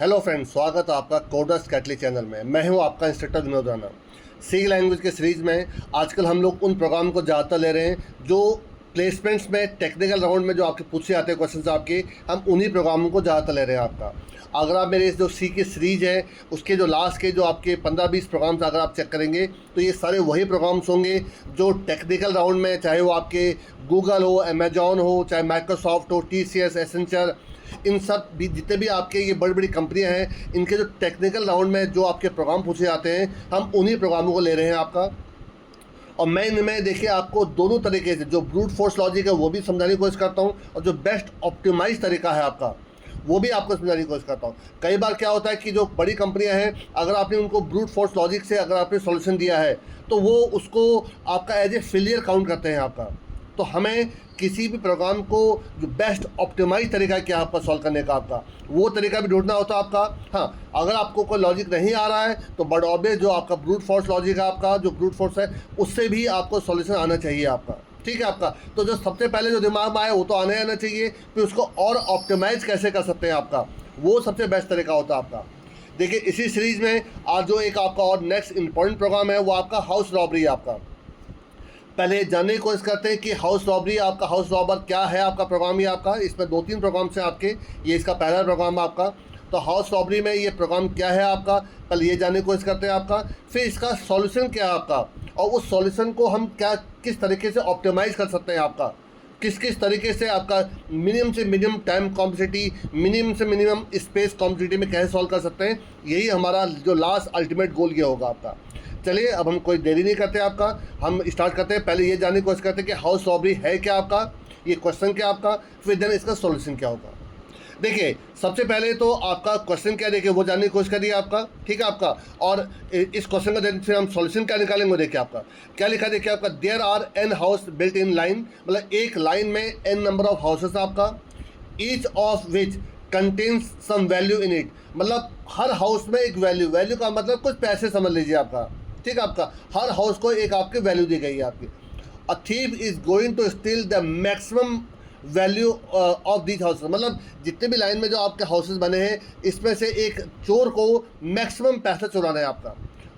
Hello friends, स्वागत है आपका कोडर्स कैटली चैनल में। मैं हूं आपका इंस्ट्रक्टर विनोद राणा। सी लैंग्वेज के सीरीज़ में आजकल हम लोग उन प्रोग्राम को ज़्यादातर ले रहे हैं जो प्लेसमेंट्स में टेक्निकल राउंड में जो आपके पूछे जाते हैं क्वेश्चंस आपके, हम उन्हीं प्रोग्रामों को ज़्यादातर ले रहे हैं आपका। अगर आप मेरे इस जो सी की सीरीज़ है उसके जो लास्ट के जो आपके 15-20 प्रोग्राम्स अगर आप चेक करेंगे तो ये सारे वही प्रोग्राम्स होंगे जो टेक्निकल राउंड में, चाहे वो आपके गूगल हो, अमेजॉन हो, चाहे माइक्रोसॉफ्ट हो, TCS, एसेंचर, इन सब भी जितने भी आपके ये बड़ी बड़ी कंपनियां हैं, इनके जो टेक्निकल राउंड में जो आपके प्रोग्राम पूछे जाते हैं, हम उन्हीं प्रोग्रामों को ले रहे हैं आपका। और मैं इनमें देखिए आपको दोनों तरीके से जो ब्रूट फोर्स लॉजिक है वो भी समझाने की कोशिश करता हूँ, और जो बेस्ट ऑप्टिमाइज तरीका है आपका वो भी आपको समझाने की कोशिश करता हूँ। कई बार क्या होता है कि जो बड़ी कंपनियां हैं, अगर आपने उनको ब्रूट फोर्स लॉजिक से अगर आपने सॉल्यूशन दिया है तो वो उसको आपका एज ए फेलियर काउंट करते हैं आपका। तो हमें किसी भी प्रोग्राम को जो बेस्ट ऑप्टिमाइज तरीका क्या है आपका सॉल्व करने का, आपका वो तरीका भी ढूंढना होता है आपका। हाँ, अगर आपको कोई लॉजिक नहीं आ रहा है तो बट ऑब्वियस जो आपका ब्रूट फोर्स लॉजिक है, आपका जो ब्रूट फोर्स है, उससे भी आपको सॉल्यूशन आना चाहिए आपका। ठीक है आपका। तो जो सबसे पहले जो दिमाग में आए वो तो आना चाहिए, फिर उसको और ऑप्टिमाइज कैसे कर सकते हैं आपका, वो सबसे बेस्ट तरीका होता है आपका। देखिए इसी सीरीज़ में आज जो एक आपका और नेक्स्ट इंपॉर्टेंट प्रोग्राम है वो आपका हाउस रॉबरी है आपका। पहले जानने की कोशिश करते हैं कि हाउस रॉबरी, आपका हाउस रॉबर क्या है, आपका प्रोग्राम ही आपका। इसमें 2-3 प्रोग्राम्स हैं आपके, ये इसका पहला प्रोग्राम है आपका। तो हाउस रॉबरी में ये प्रोग्राम क्या है आपका, पहले ये जानने की कोशिश करते हैं आपका। फिर इसका सॉल्यूशन क्या है आपका, और उस सॉल्यूशन को हम क्या किस तरीके से ऑप्टिमाइज़ कर सकते हैं आपका, किस किस तरीके से आपका मिनिमम से मिनिमम टाइम कॉम्प्लेक्सिटी, मिनिमम से मिनिमम स्पेस कॉम्प्लेक्सिटी में कैसे सॉल्व कर सकते हैं। यही हमारा जो लास्ट अल्टीमेट गोल ये होगा आपका। चलिए अब हम कोई देरी नहीं करते आपका, हम स्टार्ट करते हैं। पहले ये जानने की कोशिश करते हैं कि हाउस रॉबरी है क्या आपका, ये क्वेश्चन क्या आपका, फिर देन इसका सॉल्यूशन क्या होगा। देखिए सबसे पहले तो आपका क्वेश्चन क्या, देखिए वो जानने की कोशिश करिए आपका। ठीक है आपका। और इस क्वेश्चन का फिर हम सॉल्यूशन क्या निकालेंगे। देखिए आपका क्या लिखा, देखिए आपका there are n house built in line, मतलब एक लाइन में n नंबर ऑफ हाउसेस आपका, each of which contains some value in it, मतलब हर हाउस में एक वैल्यू का मतलब कुछ पैसे समझ लीजिए आपका। ठीक है आपका। हर हाउस को एक आपकी वैल्यू दी गई है आपकी। A thief is going to steal the maximum value of these houses, मतलब जितने भी लाइन में जो आपके हाउसेस बने हैं इसमें से एक चोर को मैक्सिमम पैसा चुराना है आपका।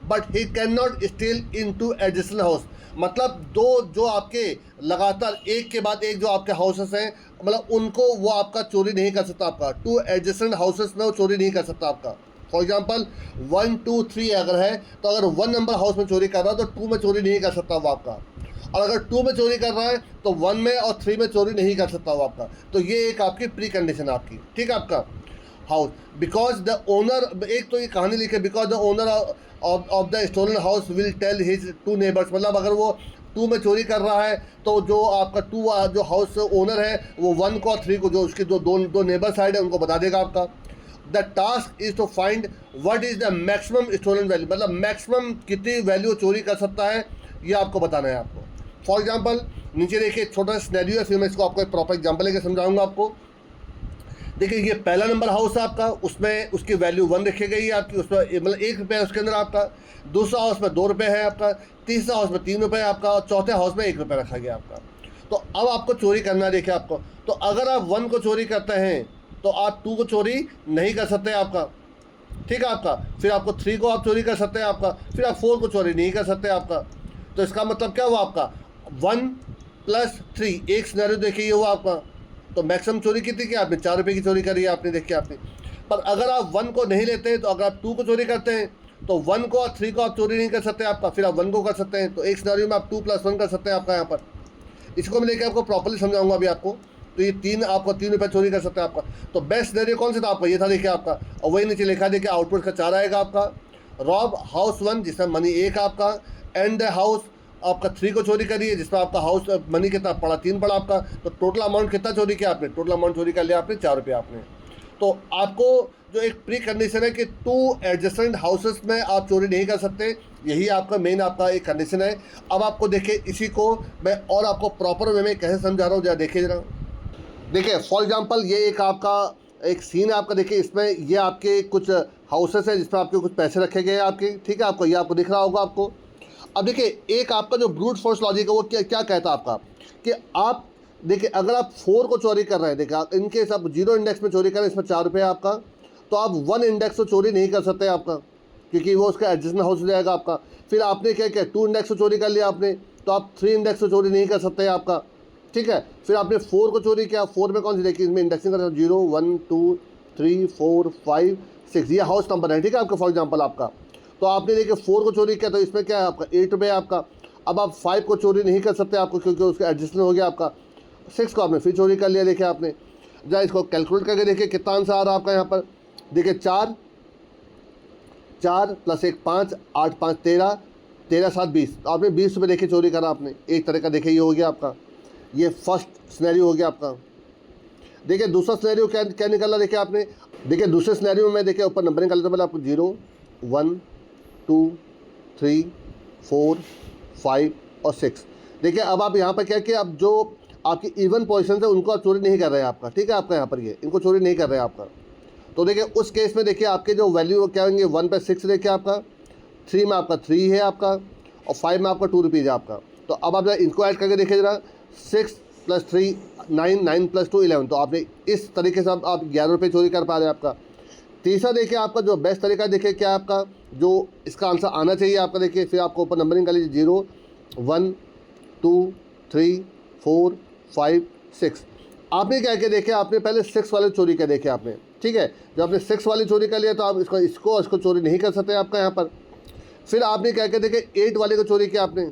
But he can not steel in two adjacent house, मतलब दो जो आपके लगातार एक के बाद एक जो आपके हाउसेस हैं, मतलब उनको वो आपका चोरी नहीं कर सकता आपका। 2 एडजस्टेंट हाउसेस में वो चोरी नहीं कर सकता आपका। फॉर एग्जाम्पल 1, 2, 3 अगर है तो अगर 1 नंबर हाउस में चोरी कर रहा है तो 2 में चोरी नहीं कर सकता वो आपका, और अगर 2 में चोरी कर रहा है तो 1 में और 3 में चोरी नहीं कर सकता वो आपका। तो ये एक आपकी प्री कंडीशन आपकी। ठीक है आपका। हाउस बिकॉज द ओनर, एक तो ये कहानी लिखे, because the owner of the stolen house will tell his 2 neighbours, मतलब अगर वो 2 में चोरी कर रहा है तो जो आपका 2 जो हाउस ओनर है वो 1 को और 3 को, जो उसके जो दो नेबर साइड है उनको बता देगा आपका। The task is to find what is the maximum stolen value, मतलब मैक्सिमम कितनी वैल्यू चोरी कर सकता है ये आपको बताना है आपको। फॉर एग्जाम्पल नीचे देखिए छोटा सा सिनेरियो है, फिर मैं इसको आपको एक प्रॉपर एग्जाम्पल लेकर समझाऊंगा आपको। देखिए ये पहला नंबर हाउस है आपका, उसमें उसकी वैल्यू 1 रखी गई है आपकी, उसमें मतलब 1 रुपये है उसके अंदर आपका। दूसरा हाउस में 2 रुपये है आपका, तीसरा हाउस में 3 रुपये है आपका, और चौथे हाउस में 1 रुपये रखा गया आपका। तो अब आपको चोरी करना है। देखिए आपको, तो अगर आप 1 को चोरी करते हैं तो आप 2 को चोरी नहीं कर सकते आपका। ठीक है आपका। फिर आपको 3 को आप चोरी कर सकते हैं आपका, फिर आप 4 को चोरी नहीं कर सकते आपका। तो इसका मतलब क्या हुआ आपका, 1 + 3 एक सिनेरियो देखिए ये हुआ आपका। तो मैक्सिमम चोरी कितनी की आपने, 4 रुपये की चोरी करी है आपने, देखिए आपने। पर अगर आप 1 को नहीं लेते हैं तो अगर आप 2 को चोरी करते हैं तो 1 को और 3 को आप चोरी नहीं कर सकते आपका, फिर आप 1 को कर सकते हैं। तो एक सिनेरियो में आप 2 + 1 कर सकते हैं आपका यहाँ पर। इसको मैं लेकर आपको प्रॉपर्ली समझाऊंगा अभी आपको। तो ये 3 आपको 3 रुपये चोरी कर सकते हैं आपका। तो बेस्ट सिनेरियो कौन सा था आपका, ये था देखिए आपका। और वही नीचे लिखा देखिए आउटपुट का 4 आएगा आपका। रॉब हाउस 1 जिसमें मनी 1 आपका, एंड द हाउस आपका 3 को चोरी करिए जिसमें आपका हाउस मनी कितना पड़ा, 3 पड़ा आपका। तो टोटल अमाउंट कितना चोरी किया आपने, टोटल अमाउंट चोरी कर लिया आपने 4 रुपये आपने। तो आपको जो एक प्री कंडीशन है कि 2 एडजस्टेंट हाउसेस में आप चोरी नहीं कर सकते, यही आपका मेन आपका एक कंडीशन है। अब आपको देखिए इसी को मैं और आपको प्रॉपर वे में कैसे समझा रहा हूँ, जरा देखिए जरा। देखिए फॉर एग्जांपल ये एक आपका एक सीन है आपका। देखिए इसमें ये आपके कुछ हाउसेस है जिसमें आपके कुछ पैसे रखे गए हैं आपके। ठीक है आपको, ये आपको दिख रहा होगा आपको। अब देखिए एक आपका जो ब्रूट फोर्स लॉजिक है वो क्या क्या कहता है आपका, कि आप देखिए अगर आप 4 को चोरी कर रहे हैं, देखिए इनके सब 0 इंडेक्स में चोरी कर रहे हैं, इसमें 4 रुपये आपका। तो तो आप 1 इंडेक्स तो चोरी नहीं कर सकते आपका, क्योंकि वो उसका एडजस्टमेंट हाउस हो जाएगा आपका। फिर आपने क्या किया, 2 इंडेक्स को चोरी कर लिया आपने, तो आप 3 इंडेक्स को चोरी नहीं कर सकते आपका, ठीक है। फिर आपने 4 को चोरी किया, 4 में कौन सी देखिए, इसमें इंडेक्सिंग करते 0 1 2 3 4 5 6, ये हाउस नंबर है, ठीक है आपका, फॉर एग्जाम्पल आपका। तो आपने देखिए 4 को चोरी किया, तो इसमें क्या है आपका 8 पे आपका। अब आप 5 को चोरी नहीं कर सकते आपको, क्योंकि उसका एडजस्टमेंट हो गया आपका। 6 को आपने फिर चोरी कर लिया, देखिए आपने। जरा इसको कैलकुलेट करके देखिए कितना आंसर आ रहा है आपका यहाँ पर। देखिए 4 + 1 5, 8 5 13, 13 7 20, तो आपने 20 रुपये देखिए चोरी करा आपने, एक तरह का देखिए ये हो गया आपका, ये फर्स्ट सिनेरियो हो गया आपका। देखिए दूसरा सिनेरियो क्या क्या निकला, देखिए आपने। देखिए दूसरे सिनेरियो में देखिए ऊपर नंबरिंग कर लेते पहले आपको 0 1 2 3 4 5 और 6। देखिए अब आप यहाँ पर क्या किया, अब जो आपकी इवन पोजिशन है उनको आप चोरी नहीं कर रहे हैं आपका, ठीक है आपका, यहाँ पर ये इनको चोरी नहीं कर रहे हैं आपका। तो देखिए उस केस में देखिए आपके जो वैल्यू क्या होंगे, 1 पे 6 देखिए आपका, 3 में आपका 3 है आपका, और 5 में आपका 2 रुपीज़ है आपका। तो अब आप जरा इनको ऐड करके देखिए जरा, 6 + 3 9, 9 + 2 11, तो आपने इस तरीके से आप 11 रुपये चोरी कर पा रहे हैं आपका। तीसरा देखिए आपका जो बेस्ट तरीका देखिए क्या आपका, जो इसका आंसर आना चाहिए आपका, देखिए फिर आपको ऊपर नंबरिंग कर लीजिए 0 1 2 3 4 5 6। आपने क्या किया, देखिए आपने पहले 6 वाले चोरी किया, देखिए आपने, ठीक है। जब आपने 6 वाली चोरी कर लिया तो आप इसको चोरी नहीं कर सकते आपका यहाँ पर। फिर आपने क्या किया, देखिए 8 वाले को चोरी किया आपने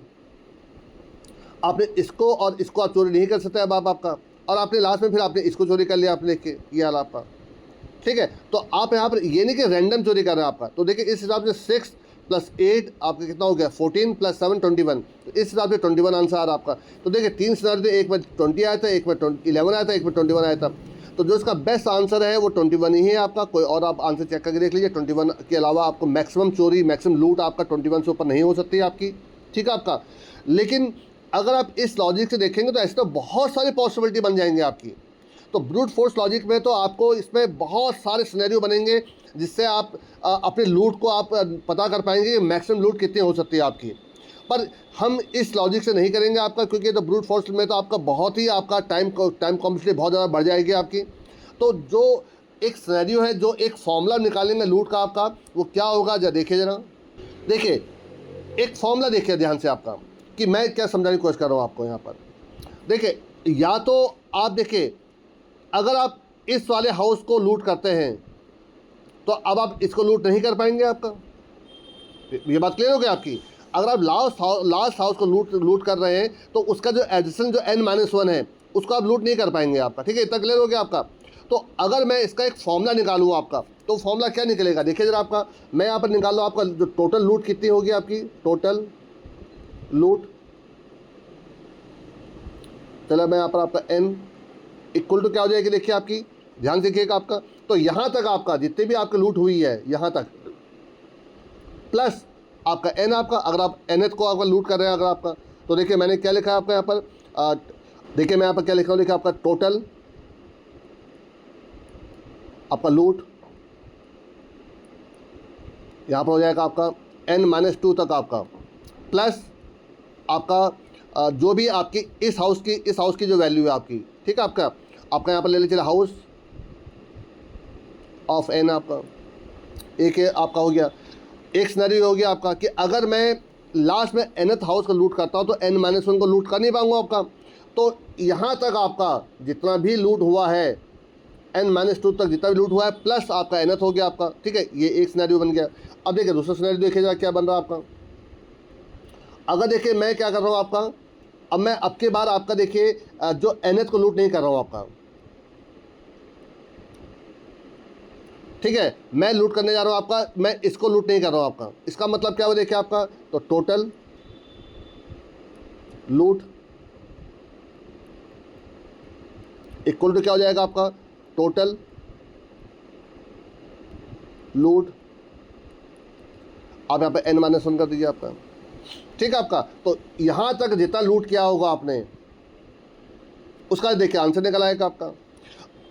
इसको और इसको आप चोरी नहीं कर सकते अब आप आपका। और आपने लास्ट में फिर आपने इसको चोरी कर लिया आपने, के ये हाल आपका, ठीक है। तो आप यहाँ पर ये नहीं कि रैंडम चोरी कर रहे हैं आपका। तो देखिए इस हिसाब से 6 + 8 आपका कितना हो गया, 14 + 7 21, तो इस हिसाब से 21 आंसर आ रहा आपका। तो देखिए 3 सिनेरियो थे, एक में 20 आया था, एक में 11 आया था, एक में 21 आया था। तो जो इसका बेस्ट आंसर है वो 21 ही है आपका। कोई और आप आंसर चेक करके देख लीजिए, 21 के अलावा आपको मैक्सिमम चोरी, मैक्सिमम लूट आपका 21 से ऊपर नहीं हो सकती है आपकी, ठीक है आपका। लेकिन अगर आप इस लॉजिक से देखेंगे तो ऐसे तो बहुत सारी पॉसिबिलिटी बन जाएंगे आपकी। तो ब्रूट फोर्स लॉजिक में तो आपको इसमें बहुत सारे सिनेरियो बनेंगे जिससे आप अपने लूट को आप पता कर पाएंगे कि मैक्सिमम लूट कितनी हो सकती है आपकी। पर हम इस लॉजिक से नहीं करेंगे आपका, क्योंकि तो ब्रूट फोर्स में तो आपका बहुत ही आपका टाइम कॉम्प्लेक्सिटी बहुत ज़्यादा बढ़ जाएगी आपकी। तो जो एक सिनेरियो है, जो एक फॉर्मूला निकालेंगे लूट का आपका, वो क्या होगा जरा देखिए जरा। देखिए एक फॉर्मूला देखिए ध्यान से आपका, कि मैं क्या समझाने की कोशिश कर रहा हूँ आपको यहाँ पर। देखिए या तो आप देखिए, अगर आप इस वाले हाउस को लूट करते हैं तो अब आप इसको लूट नहीं कर पाएंगे आपका, ये बात क्लियर हो गई आपकी। अगर आप लास्ट हाउस को लूट कर रहे हैं तो उसका जो एडिशन जो n-1 है उसको आप लूट नहीं कर पाएंगे आपका, ठीक है, इतना क्लियर हो गया आपका। तो अगर मैं इसका एक फॉर्मूला निकालूँ आपका, तो फॉर्मूला क्या निकलेगा देखिए जरा आपका। मैं यहाँ पर निकाल लूँ आपका जो टोटल लूट कितनी होगी आपकी, टोटल लूट, चलो मैं यहाँ पर आपका n इक्वल टू क्या हो जाएगी देखिए आपकी, ध्यान से देखिएगा आपका। तो यहाँ तक आपका जितनी भी आपकी लूट हुई है यहाँ तक, प्लस आपका n आपका, अगर आप nth को आपका लूट कर रहे हैं अगर आपका, तो देखिए मैंने क्या लिखा है आपका यहाँ पर, देखिए मैं यहाँ पर क्या लिखा हूँ, देखिए आपका टोटल आपका लूट यहाँ पर हो जाएगा आपका n-2 तक आपका, प्लस आपका जो भी आपकी इस हाउस की जो वैल्यू है आपकी, ठीक है आपका यहाँ पर ले लीजिए हाउस ऑफ n आपका, एक आपका हो गया। एक सिनेरियो हो गया आपका कि अगर मैं लास्ट में nth हाउस को लूट करता हूँ तो n-1 को लूट कर नहीं पाऊंगा आपका। तो यहाँ तक आपका जितना भी लूट हुआ है, n-2 तक जितना भी लूट हुआ है, प्लस आपका nth हो गया आपका, ठीक है, ये एक सिनेरियो बन गया। अब देखिए दूसरा सिनेरियो देखिएगा क्या बन रहा है आपका। अगर देखिए मैं क्या कर रहा हूँ आपका, अब मैं अब के बार आपका देखिए जो nth को लूट नहीं कर रहा हूँ आपका, ठीक है, मैं लूट करने जा रहा हूँ आपका, मैं इसको लूट नहीं कर रहा हूँ आपका। इसका मतलब क्या हो देखिए आपका, तो टोटल लूट इक्वल टू क्या हो जाएगा आपका, टोटल लूट, आप यहाँ पे n-1 कर दीजिए आपका, ठीक है आपका। तो यहाँ तक जितना लूट किया होगा आपने उसका देखिए आंसर निकल आएगा आपका।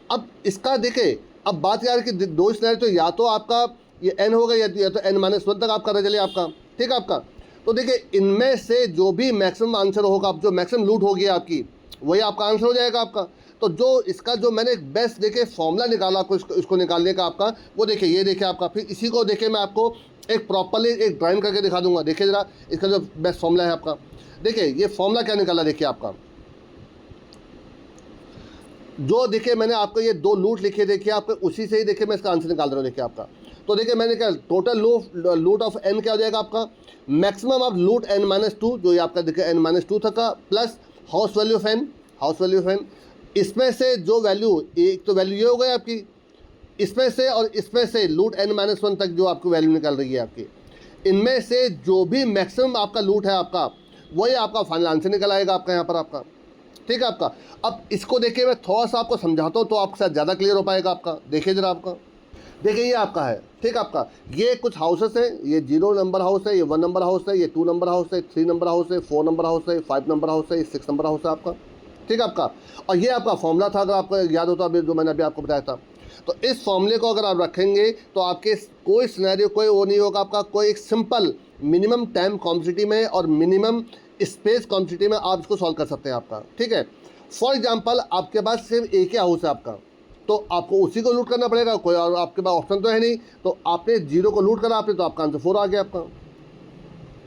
अब इसका देखिए, अब बात यार कि दो सिनेरियो, तो या तो आपका ये n होगा या तो n-1 तक आप कर रहे चलिए आपका, ठीक है आपका। तो देखिए इनमें से जो भी मैक्सिमम आंसर होगा, अब जो मैक्सिमम लूट होगी आपकी वही आपका आंसर हो जाएगा आपका। तो जो इसका जो मैंने एक बेस्ट देखिए फॉर्मूला निकाला आपको इसको निकालने का आपका, वो देखिए ये देखिए आपका, फिर इसी को देखिए मैं आपको एक प्रॉपरली एक ड्राइंग करके दिखा दूंगा। देखिए ज़रा इसका जो बेस्ट फॉर्मूला है आपका, देखिए ये फॉर्मूला क्या निकाला देखिए आपका, जो देखिए मैंने आपको ये 2 लूट लिखे देखिए आपको, उसी से ही देखिए मैं इसका आंसर निकाल रहा हूँ देखिए आपका। तो देखिए मैंने क्या टोटल लूट ऑफ n क्या हो जाएगा आपका, मैक्सिमम ऑफ लूट n-2, जो ये आपका देखिए n-2 था का, plus house value of n, इसमें से जो वैल्यू, एक तो वैल्यू ये हो गई आपकी, इसमें से और इसमें से लूट n-1 तक जो आपकी वैल्यू निकल रही है आपकी, इनमें से जो भी मैक्सिमम आपका लूट है आपका, वही आपका फाइनल आंसर निकल आएगा आपका यहाँ पर आपका। ठीक है आपका। अब इसको देखिए मैं थोड़ा सा आपको समझाता हूँ तो आपके साथ ज़्यादा क्लियर हो पाएगा आपका। देखिए जरा आपका, देखिए ये आपका है, ठीक है आपका, ये कुछ हाउसेस है, ये 0 नंबर हाउस है, ये 1 नंबर हाउस है, ये 2 नंबर हाउस है, 3 नंबर हाउस है, 4 नंबर हाउस है, 5 नंबर हाउस है, ये 6 नंबर हाउस है आपका। ठीक है आपका। और ये आपका फॉर्मूला था, अगर आपको याद होता अभी जो मैंने अभी आपको बताया था। तो इस फॉर्मूले को अगर आप रखेंगे तो आपके कोई सिनेरियो, कोई वो नहीं होगा आपका, कोई एक सिंपल मिनिमम टाइम कॉम्प्लेक्सिटी में और मिनिमम स्पेस कॉम्प्लेक्सिटी में आप इसको सॉल्व कर सकते हैं आपका। ठीक है। फॉर एग्जांपल आपके पास सिर्फ एक ही हाउस है आपका, तो आपको उसी को लूट करना पड़ेगा, कोई और आपके पास ऑप्शन तो है नहीं। तो आपने 0 को लूट करा आपने, तो आपका आंसर 4 आ गया आपका।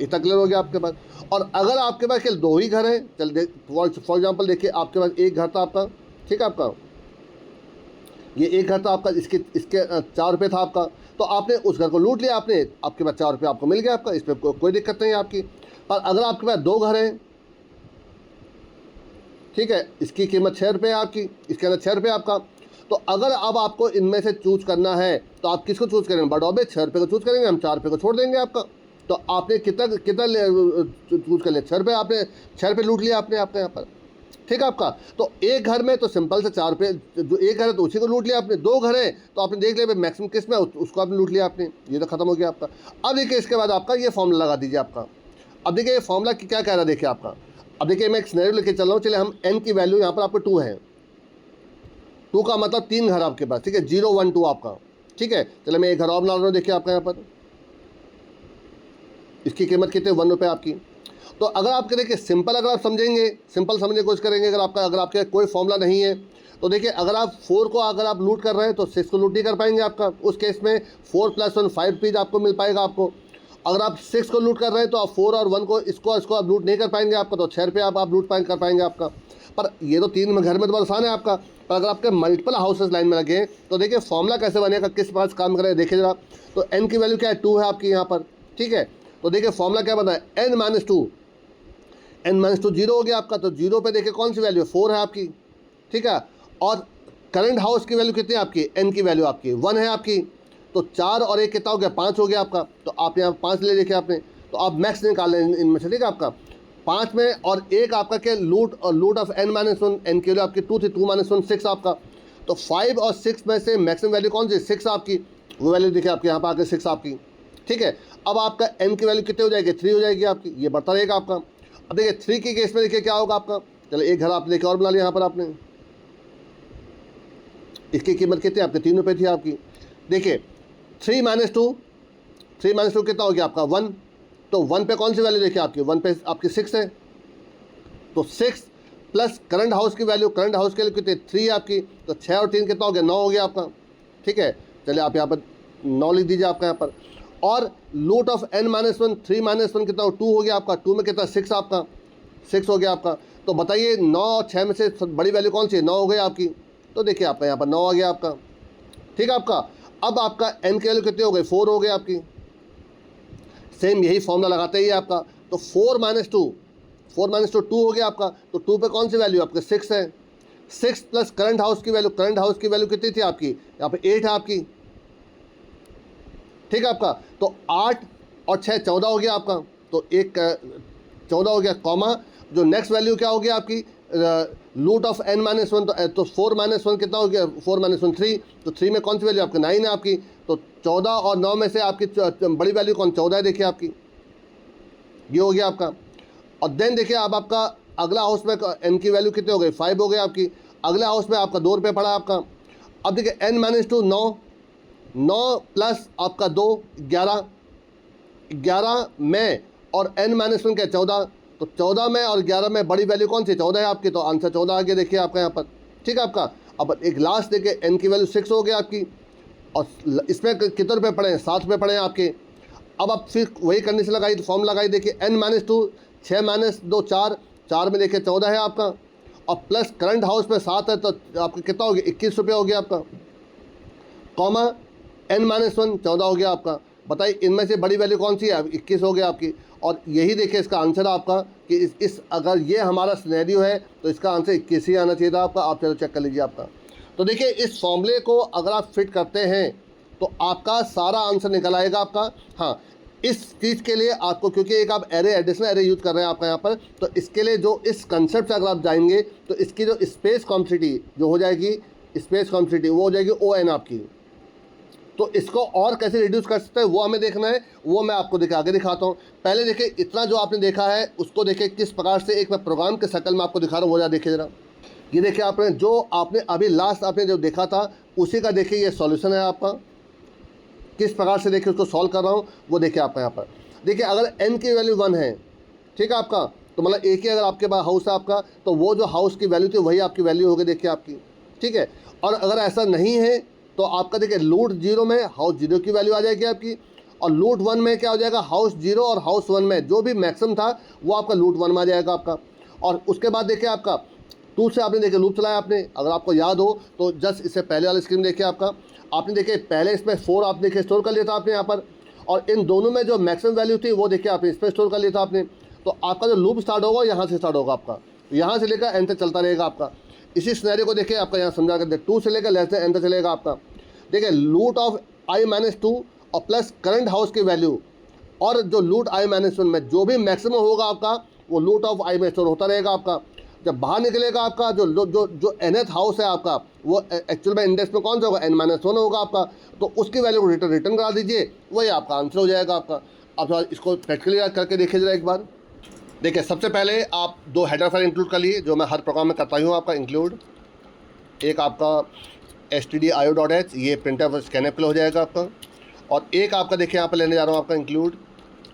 इतना क्लियर हो गया आपके पास। और अगर आपके पास केवल 2 ही घर हैं, चल देख फॉर एग्जांपल देखिए आपके पास एक घर था आपका, ठीक है आपका, ये एक घर था आपका, इसके 4 रुपये था आपका, तो आपने उस घर को लूट लिया आपने, आपके पास 4 रुपये आपको मिल गया आपका, इस पर कोई दिक्कत नहीं है आपकी। पर अगर आपके पास 2 घर हैं, ठीक है, इसकी कीमत 6 रुपये है आपकी, इसके अंदर 6 रुपये आपका, तो अगर अब आपको इनमें से चूज करना है तो आप किसको चूज करेंगे, बड़ौबे 6 रुपये को चूज करेंगे, हम 4 रुपये को छोड़ देंगे आपका। तो आपने कितना चूज कर लिया, 6 रुपये, आपने 6 रुपये लूट लिया आपने यहाँ पर। ठीक है आपका। तो एक घर में तो सिंपल से 4 रुपये, जो एक घर है तो उसी को लूट लिया आपने, 2 घर है तो आपने देख लिया मैक्सिमम किस में, उसको आपने लूट लिया आपने, ये तो खत्म हो गया आपका। अब देखिए इसके बाद आपका ये फॉर्मूला लगा दीजिए आपका। अब देखिए ये फॉर्मूला क्या कह रहा है देखिए आपका। अब देखिए मैं एक सिनेरियो लेके चल रहा हूँ, चलिए हम n की वैल्यू यहाँ पर आपको 2 है, 2 का मतलब 3 घर आपके पास, ठीक है, 0 1 2 आपका। ठीक है, चलिए मैं एक घर और बना रहा हूँ, देखिए आपका यहाँ पर इसकी कीमत कितनी, 1 रुपये आपकी। तो अगर आप देखिए सिंपल, अगर आप समझेंगे, सिंपल समझने की कोशिश करेंगे, अगर आपके कोई फॉर्मूला नहीं है तो देखिए अगर आप 4 को अगर आप लूट कर रहे हैं तो 6 को लूट नहीं कर पाएंगे आपका। उस केस में 4 + 1 5 रुपीज़ आपको मिल पाएगा आपको। अगर आप 6 को लूट कर रहे हैं तो आप 4 और 1 को इसको आप लूट नहीं कर पाएंगे आपका, तो 6 रुपये आप लूट कर पाएंगे आपका। पर ये तो 3 घर में तो आसान है आपका। पर अगर आपके मल्टीपल हाउसेस लाइन में लगे तो देखिए फॉर्मूला कैसे बनेगा, किस पास काम करें, देखिए जरा। तो n की वैल्यू क्या है, 2 है आपकी यहाँ पर। ठीक है, तो देखिए फॉर्मूला क्या बना है, n-2, n-2 0 हो गया आपका। तो 0 पे देखिए कौन सी वैल्यू है, 4 है आपकी। ठीक है, और करंट हाउस की वैल्यू कितनी है आपकी, n की वैल्यू आपकी 1 है आपकी। तो 4 और 1 कितना हो गया, 5 हो गया आपका। तो आप यहाँ 5 ले देखिए आपने, तो आप मैक्स निकाल लें इनमें से, ठीक है आपका। 5 में और 1 आपका क्या, लूट ऑफ n-1, n की वैल्यू आपकी 2 थी, 2 - 1 6 आपका। तो 5 और 6 में से मैक्सिमम वैल्यू कौन सी, 6 आपकी, वो वैल्यू देखिए आपके यहाँ पर आके 6 आपकी। ठीक है, अब आपका n की वैल्यू कितनी हो जाएगी, 3 हो जाएगी आपकी, ये बढ़ता रहेगा आपका। अब देखिए 3 की केस में देखिए क्या होगा आपका, चलो एक घर आप देखिए और बना लिया यहाँ पर आपने, इसकी कीमत कितनी आपकी, 3 रुपये थी आपकी। देखिए 3 - 2 कितना हो गया आपका, 1। तो 1 पे कौन सी वैल्यू देखिए आपकी, 1 पे आपकी 6 है। तो 6 प्लस करंट हाउस की वैल्यू, करंट हाउस की वैल्यू कितनी, 3 है आपकी। तो 6 और 3 कितना हो गया, 9 हो गया आपका। ठीक है, चलिए आप यहाँ पर 9 लिख दीजिए आपका यहाँ पर। और लूट ऑफ n-1, 3 - 1 कितना, 2 हो गया आपका। 2 में कितना, 6 आपका, 6 हो गया आपका। तो बताइए 9 और 6 में से बड़ी वैल्यू कौन सी है, 9 हो गई आपकी। तो देखिए आपका यहाँ पर 9 आ गया आपका। ठीक है आपका। अब आपका n की वैल्यू कितनी हो गई, 4 हो गई आपकी। सेम यही फॉर्मूला लगाते ही आपका। तो 4 - 2 2 हो गया आपका। तो 2 पे कौन सी वैल्यू आपके, 6 है। 6 प्लस करंट हाउस की वैल्यू, करंट हाउस की वैल्यू कितनी थी आपकी, यहाँ पे 8 है आपकी। ठीक है आपका। तो 8 और 6 14 हो गया आपका। तो एक 14 हो गया, कॉमा जो नेक्स्ट वैल्यू क्या हो गया आपकी, लूट ऑफ n-1, तो 4 - 1 कितना हो गया, 4 - 1 3। तो 3 में कौन सी वैल्यू आपकी, 9 है आपकी। तो 14 और 9 में से आपकी बड़ी वैल्यू कौन, 14 है देखिए आपकी, ये हो गया आपका। और देन देखिए अब आपका अगला हाउस में n की वैल्यू कितनी हो गई, 5 हो गई आपकी। अगले हाउस में आपका 2 रुपये पड़ा आपका। अब देखिए n-2 9 प्लस आपका 2 11 में और n-1 क्या, 14। तो 14 में और 11 में बड़ी वैल्यू कौन सी, 14 है आपकी। तो आंसर 14 आ गया देखिए आपका यहाँ पर। ठीक है आपका। अब एक लास्ट देखिए n की वैल्यू 6 हो गया आपकी, और इसमें कितने रुपये पड़े हैं, 7 रुपये पड़े हैं आपके। अब आप फिर वही कंडीशन लगाई तो फॉर्म लगाई, देखिए n-2, 6-2 4, 4 में देखिए 14 है आपका, और प्लस करंट हाउस में 7 है, तो आपका कितना हो गया, 21 रुपये हो गया आपका, कॉमा n-1 14 हो गया आपका। बताइए इनमें से बड़ी वैल्यू कौन सी है, 21 हो गया आपकी। और यही देखिए इसका आंसर आपका कि इस अगर ये हमारा सिनेरियो है तो इसका आंसर 21 ही आना चाहिए था आपका। आप चलो चेक कर लीजिए आपका। तो देखिए इस फॉर्मूले को अगर आप फिट करते हैं तो आपका सारा आंसर निकल आएगा आपका। हाँ, इस चीज़ के लिए आपको, क्योंकि एक आप एरे एडिशनल एरे यूज़ कर रहे हैं आपका यहाँ पर, तो इसके लिए जो इस कंसेप्ट से अगर आप जाएंगे तो इसकी जो स्पेस कॉम्प्लेक्सिटी जो हो जाएगी, स्पेस कॉम्प्लेक्सिटी वो हो जाएगी ON आपकी। तो इसको और कैसे रिड्यूस कर सकते हैं वो हमें देखना है, वो मैं आपको देखिए आगे दिखाता हूँ। पहले देखिए इतना जो आपने देखा है उसको देखिए किस प्रकार से एक मैं प्रोग्राम के शक्ल में आपको दिखा रहा हूँ, वो जरा देखिए ज़रा। ये देखिए आपने जो आपने अभी लास्ट आपने जो देखा था उसी का देखिए ये सॉल्यूशन है आपका। किस प्रकार से देखिए उसको सॉल्व कर रहा हूँ वो देखिए आपका यहाँ पर। देखिए अगर n की वैल्यू 1 है, ठीक है आपका, तो मतलब एक ही अगर आपके पास हाउस है आपका, तो वो जो हाउस की वैल्यू थी वही आपकी वैल्यू होगी देखिए आपकी, ठीक है। और अगर ऐसा नहीं है तो आपका देखिए लूट 0 में हाउस 0 की वैल्यू आ जाएगी आपकी, और लूट 1 में क्या हो जाएगा, हाउस 0 और हाउस 1 में जो भी मैक्सिमम था वो आपका लूट 1 में आ जाएगा आपका। और उसके बाद देखिए आपका 2 से आपने देखिए लूप चलाया आपने, अगर आपको याद हो तो जस्ट इससे पहले वाली स्क्रीन देखिए आपका, आपने देखिए पहले इसमें 4 आपने देखिए स्टोर कर लिया था आपने यहाँ पर, और इन दोनों में जो मैक्सिमम वैल्यू थी वो देखिए आपने इसमें स्टोर कर लिया था आपने। तो आपका जो लूप स्टार्ट होगा यहाँ से स्टार्ट होगा आपका, यहाँ से लेकर एन तक चलता रहेगा आपका। इसी सिनेरियो को देखिए आपका यहाँ समझा कर दे, 2 से लेकर लेस देन एन तक चलेगा आपका। देखिए लूट ऑफ i-2 और प्लस करंट हाउस की वैल्यू, और जो लूट i-1 में जो भी मैक्सिमम होगा आपका वो लूट ऑफ i में स्टोर होता रहेगा आपका। जब बाहर निकलेगा आपका जो जो जो जो nth हाउस है आपका, वो एक्चुअल में इंडेक्स में कौन सा होगा, n-1 होगा आपका, तो उसकी वैल्यू को रिटर्न करा दीजिए, वही आपका आंसर हो जाएगा आपका। अब थोड़ा इसको प्रैक्टिकली करके देखिए जरा एक बार। देखिए सबसे पहले आप 2 हेडर फाइल इंक्लूड कर लिए, जो मैं हर प्रोग्राम में करता हूँ आपका इंक्लूड। एक आपका stdio.h, ये प्रिंटर स्कैनअप के लिए हो जाएगा आपका, और एक आपका देखिए यहाँ पर लेने जा रहा हूँ आपका इंक्लूड,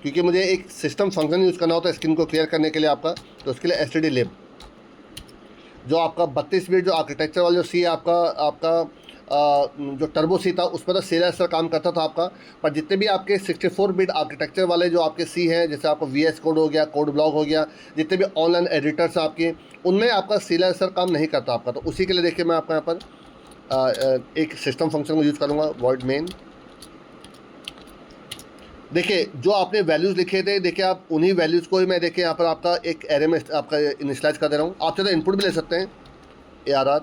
क्योंकि मुझे एक सिस्टम फंक्शन यूज़ करना होता है स्क्रीन को क्लियर करने के लिए आपका, तो उसके लिए stdlib, जो आपका 32 बिट जो आर्किटेक्चर वाला जो सी है आपका जो टर्बो सी था उस पर तो सेलर काम करता था आपका, पर जितने भी आपके 64 बिट आर्किटेक्चर वाले जो आपके सी हैं, जैसे आपको VS कोड हो गया, कोड ब्लॉक हो गया, जितने भी ऑनलाइन एडिटर्स आपके, उनमें आपका सेलर काम नहीं करता आपका। तो उसी के लिए देखिए मैं आपका यहाँ पर एक सिस्टम फंक्शन को यूज़ करूँगा, void main। देखिए जो आपने वैल्यूज़ लिखे थे, देखिए आप उन्हीं वैल्यूज़ को ही मैं देखिए यहाँ पर आपका एक एरे में आपका इनिशियलाइज कर दे रहा हूँ। आप चाहे इनपुट भी ले सकते हैं, ARR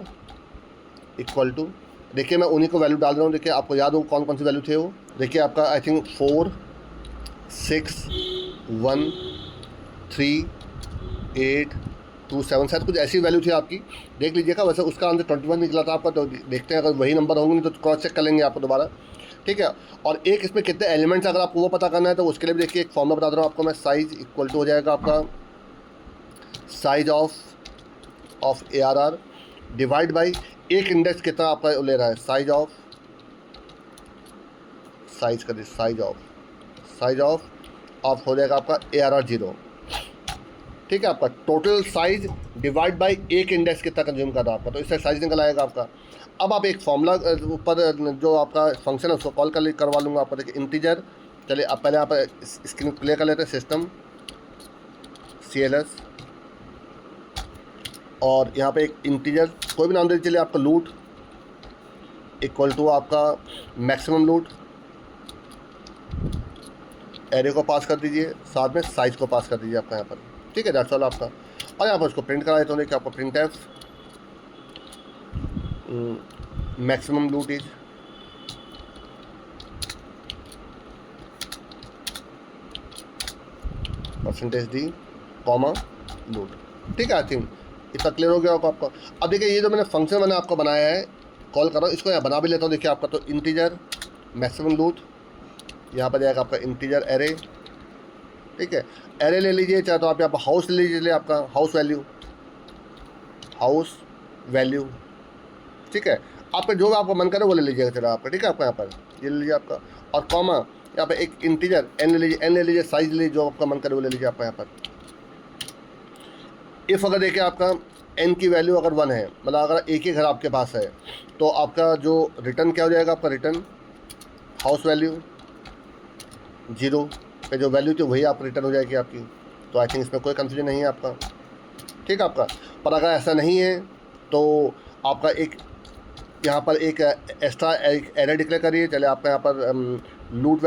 इक्वल टू, देखिए मैं उन्हीं को वैल्यू डाल रहा हूँ। देखिए आपको याद हो कौन कौन सी वैल्यू थे वो, देखिए आपका आई थिंक 4 6 1 3 8 2 7 शायद कुछ ऐसी वैल्यू थी आपकी, देख लीजिएगा। वैसे उसका आंसर 21 निकला था आपका, तो देखते हैं अगर वही नंबर होंगे नहीं तो क्रॉस चेक कर लेंगे आपको दोबारा, ठीक है। और एक इसमें कितने एलिमेंट्स अगर आपको वो पता करना है तो उसके लिए भी देखिए एक फॉर्मूला बता रहा हूँ आपको मैं, साइज इक्वल टू हो जाएगा आपका size of ARR divide by एक इंडेक्स कितना आपका ले रहा है, साइज ऑफ हो जाएगा आपका ARR 0, ठीक है। आपका टोटल साइज डिवाइड बाई एक इंडेक्स कितना कंज्यूम कर रहा है आपका, तो इससे साइज निकल आएगा आपका। अब आप एक फॉर्मूला ऊपर जो आपका फंक्शन है उसको कॉल करवा लूँगा आपको। देखिए इंटीजर, चलिए आप पहले यहाँ पर स्क्रीन क्लियर कर लेते हैं, सिस्टम CLS, और यहाँ पे एक इंटीजर कोई भी नाम दे दीजिए, चलिए आपका लूट इक्वल टू आपका मैक्सिमम लूट, एरे को पास कर दीजिए, साथ में साइज को पास कर दीजिए आपका यहाँ पर, ठीक है। दैट्स ऑल आपका। और यहाँ पर उसको प्रिंट करा देता हूँ। देखिए आपको प्रिंट एफ मैक्सिमम लूट इज %d कॉमा लूट, ठीक है। आई थिंक इतना क्लियर हो गया होगा आपका। अब देखिए ये जो मैंने फंक्शन मैंने आपको बनाया है, कॉल कर रहा हूँ, इसको यहाँ बना भी लेता हूँ। देखिए आपका तो इंटीजर मैक्सिमम लूट, यहाँ पर जाएगा आपका इंटीजर एरे, ठीक है। एरे ले लीजिए, चाहे तो आप यहाँ पर हाउस ले लीजिए, आपका हाउस वैल्यू, ठीक है। आप जो आपका मन करे वो ले लीजिएगा, चलो आपका, ठीक है। आपका यहाँ पर ये ले लीजिए आपका, और कॉमा यहाँ पे एक इंटीजर n ले लीजिए, साइज ले लीजिए, जो आपका मन करे वो ले लीजिए आपका यहाँ पर। इफ़ अगर देखिए आपका n की वैल्यू अगर 1 है, मतलब अगर एक ही घर आपके पास है, तो आपका जो रिटर्न क्या हो जाएगा, आपका रिटर्न हाउस वैल्यू 0 पे जो वैल्यू थी वही आप रिटर्न हो जाएगी आपकी। तो आई थिंक इसमें कोई कंफ्यूजन नहीं है आपका, ठीक है आपका। पर अगर ऐसा नहीं है तो आपका एक यहाँ पर एक एक्स्ट्रा एरर डिक्लेयर करिए। चले आपका यहाँ पर लूट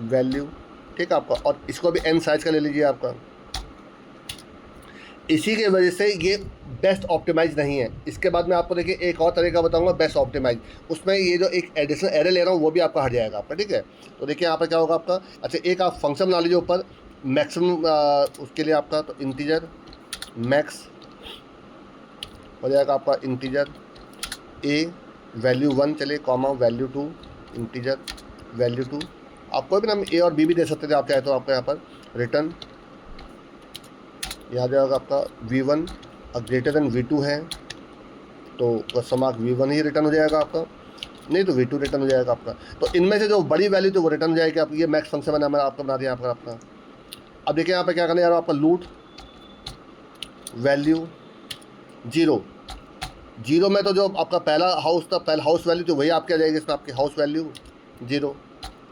वैल्यू, ठीक है आपका, और इसको भी n साइज़ का ले लीजिए आपका। इसी की वजह से ये बेस्ट ऑप्टिमाइज नहीं है। इसके बाद मैं आपको देखिए एक और तरीका बताऊंगा बेस्ट ऑप्टिमाइज, उसमें ये जो एक एडिशनल एरर ले रहा हूँ वो भी आपका हट जाएगा आपका, ठीक है। तो देखिए यहाँ पर क्या होगा आपका, अच्छा एक आप फंक्शन बना लीजिए ऊपर मैक्सिमम, उसके लिए आपका तो इंटीजर मैक्स हो जाएगा आपका, इंटीजर a वैल्यू 1 चले कॉमा वैल्यू 2 इंटीजर वैल्यू 2। आप कोई भी नाम a और b भी दे सकते थे आप चाहे तो। आपका यहाँ पर रिटर्न यहाँ जाएगा आपका v1 ग्रेटर देन v2 है तो क्वेश्चन मार्क v1 ही रिटर्न हो जाएगा आपका, नहीं तो v2 रिटर्न हो जाएगा आपका। तो इनमें से जो बड़ी वैल्यू तो वो रिटर्न हो जाएगी आपकी। ये मैक्स फंक्शन मैंने आपको बना दिया यहाँ पर आपका। अब देखिए यहाँ पर क्या करना है यार, आपका लूट वैल्यू 0 में तो जो आपका पहला हाउस था, पहला हाउस वैल्यू तो वही आपकी आ जाएगी इसमें, आपकी हाउस वैल्यू 0,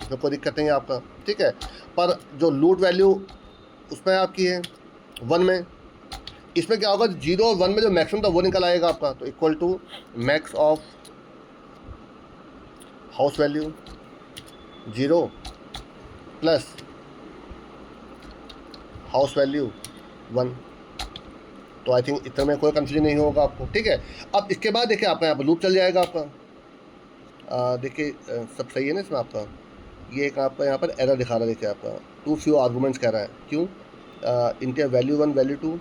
इसमें कोई दिक्कत नहीं है आपका, ठीक है। पर जो लूट वैल्यू उसमें आपकी है 1 में, इसमें क्या होगा 0 और 1 में जो मैक्सिमम था वो निकल आएगा आपका। तो equal to max of house value 0 plus house value 1। तो आई थिंक इतने में कोई कंफ्यूजन नहीं होगा आपको, ठीक है। अब इसके बाद देखिए आपका यहाँ पर लूप चल जाएगा आपका। देखिए सब सही है ना इसमें आपका। ये एक आपका यहाँ पर एरर दिखा रहा है, देखिए आपका टू फ्यू आर्गूमेंट्स कह रहा है, क्यों इंटर वैल्यू 1 वैल्यू 2।